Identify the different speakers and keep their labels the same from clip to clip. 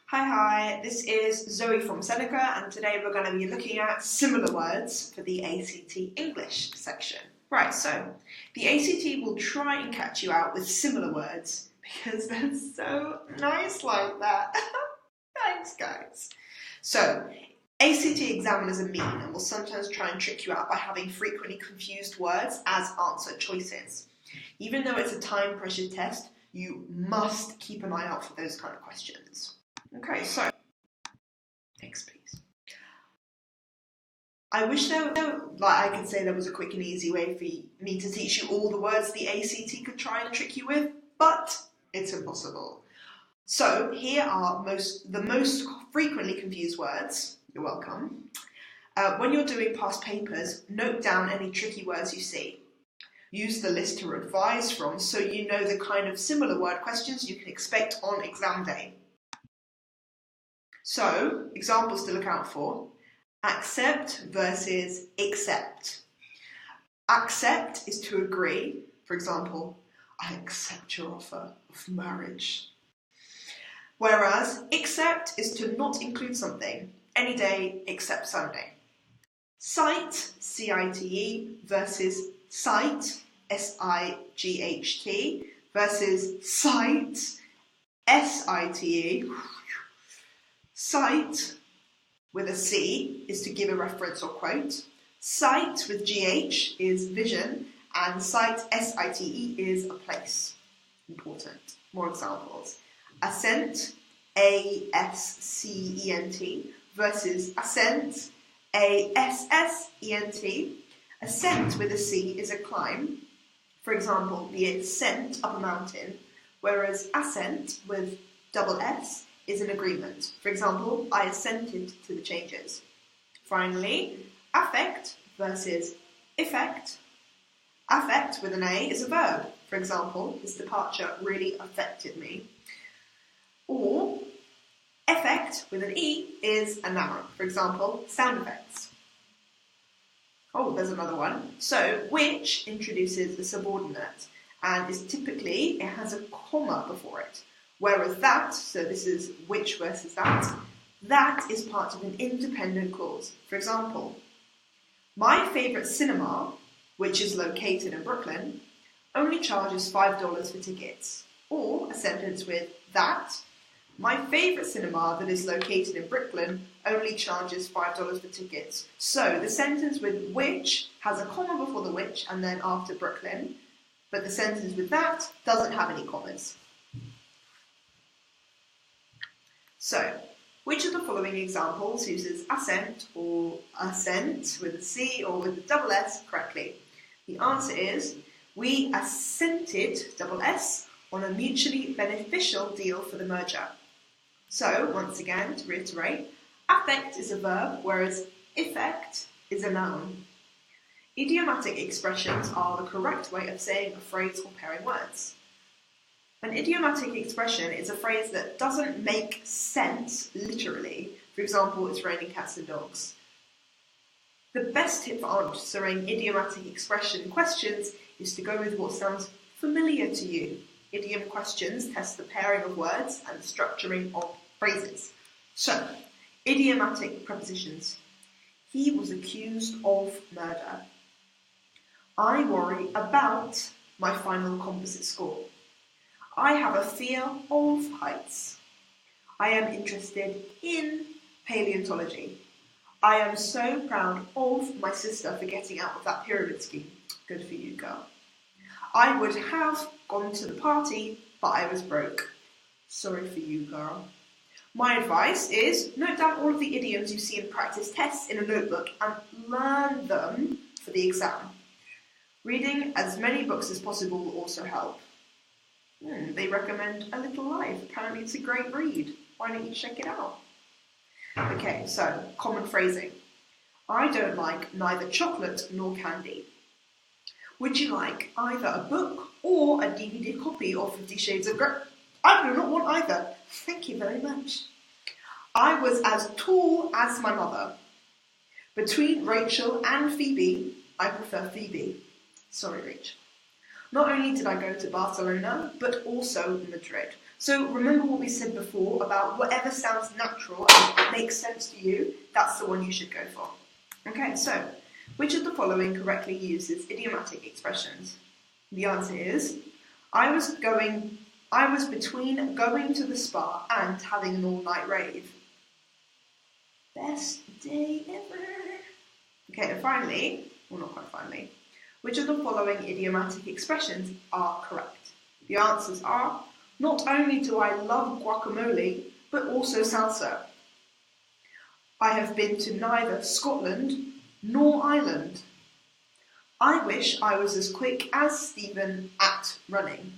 Speaker 1: Hi, this is Zoe from Seneca, and today we're going to be looking at similar words for the ACT English section. Right, so the ACT will try and catch you out with similar words because they're so nice like that. Thanks, guys. So, ACT examiners are mean and will sometimes try and trick you out by having frequently confused words as answer choices. Even though it's a time-pressured test, you must keep an eye out for those kind of questions. Okay, so, next please. I wish I could say there was a quick and easy way for me to teach you all the words the ACT could try and trick you with, but it's impossible. So, here are the most frequently confused words. You're welcome. When you're doing past papers, note down any tricky words you see. Use the list to revise from so you know the kind of similar word questions you can expect on exam day. So, examples to look out for. Accept versus accept. Accept is to agree. For example, I accept your offer of marriage. Whereas accept is to not include something any day except Sunday. Cite, C-I-T-E, versus cite, S-I-G-H-T, versus cite, S-I-T-E. Cite with a C is to give a reference or quote. Sight with GH is vision, and cite, S-I-T-E, is a place. Important. More examples. Ascent, A-S-C-E-N-T, versus ascent, A-S-S-E-N-T. Ascent with a C is a climb. For example, the ascent up a mountain, whereas ascent with double S is an agreement. For example, I assented to the changes. Finally, affect versus effect. Affect with an A is a verb. For example, this departure really affected me. Or effect with an E is a noun. For example, sound effects. Oh, there's another one. So, which introduces a subordinate and is typically, it has a comma before it. Whereas that, so this is which versus that is part of an independent clause. For example, my favourite cinema, which is located in Brooklyn, only charges $5 for tickets. Or a sentence with that, my favourite cinema that is located in Brooklyn only charges $5 for tickets. So the sentence with which has a comma before the which and then after Brooklyn, but the sentence with that doesn't have any commas. So, which of the following examples uses assent or assent with a C or with a double S correctly? The answer is, we assented, double S, on a mutually beneficial deal for the merger. So, once again, to reiterate, affect is a verb, whereas effect is a noun. Idiomatic expressions are the correct way of saying a phrase or pairing words. An idiomatic expression is a phrase that doesn't make sense literally. For example, it's raining cats and dogs. The best tip for answering idiomatic expression questions is to go with what sounds familiar to you. Idiom questions test the pairing of words and the structuring of phrases. So, idiomatic prepositions. He was accused of murder. I worry about my final composite score. I have a fear of heights. I am interested in paleontology. I am so proud of my sister for getting out of that pyramid scheme. Good for you, girl. I would have gone to the party, but I was broke. Sorry for you, girl. My advice is note down all of the idioms you see in practice tests in a notebook and learn them for the exam. Reading as many books as possible will also help. They recommend A Little Life. Apparently it's a great read. Why don't you check it out? Okay, so, common phrasing. I don't like neither chocolate nor candy. Would you like either a book or a DVD copy of 50 Shades of Grey? I do not want either. Thank you very much. I was as tall as my mother. Between Rachel and Phoebe, I prefer Phoebe. Sorry, Rach. Not only did I go to Barcelona, but also Madrid. So remember what we said before about whatever sounds natural and makes sense to you, that's the one you should go for. Okay, so which of the following correctly uses idiomatic expressions? The answer is, I was between going to the spa and having an all-night rave. Best day ever. Okay, and finally, well not quite finally, which of the following idiomatic expressions are correct? The answers are, not only do I love guacamole, but also salsa. I have been to neither Scotland nor Ireland. I wish I was as quick as Stephen at running.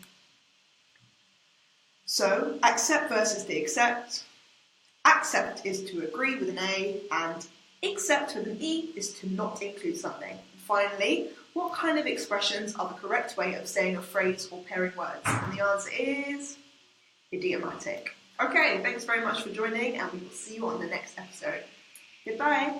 Speaker 1: So, accept versus the accept. Accept is to agree with an A, and accept with an E is to not include something. And finally, what kind of expressions are the correct way of saying a phrase or pairing words? And the answer is idiomatic. Okay, thanks very much for joining, and we will see you on the next episode. Goodbye.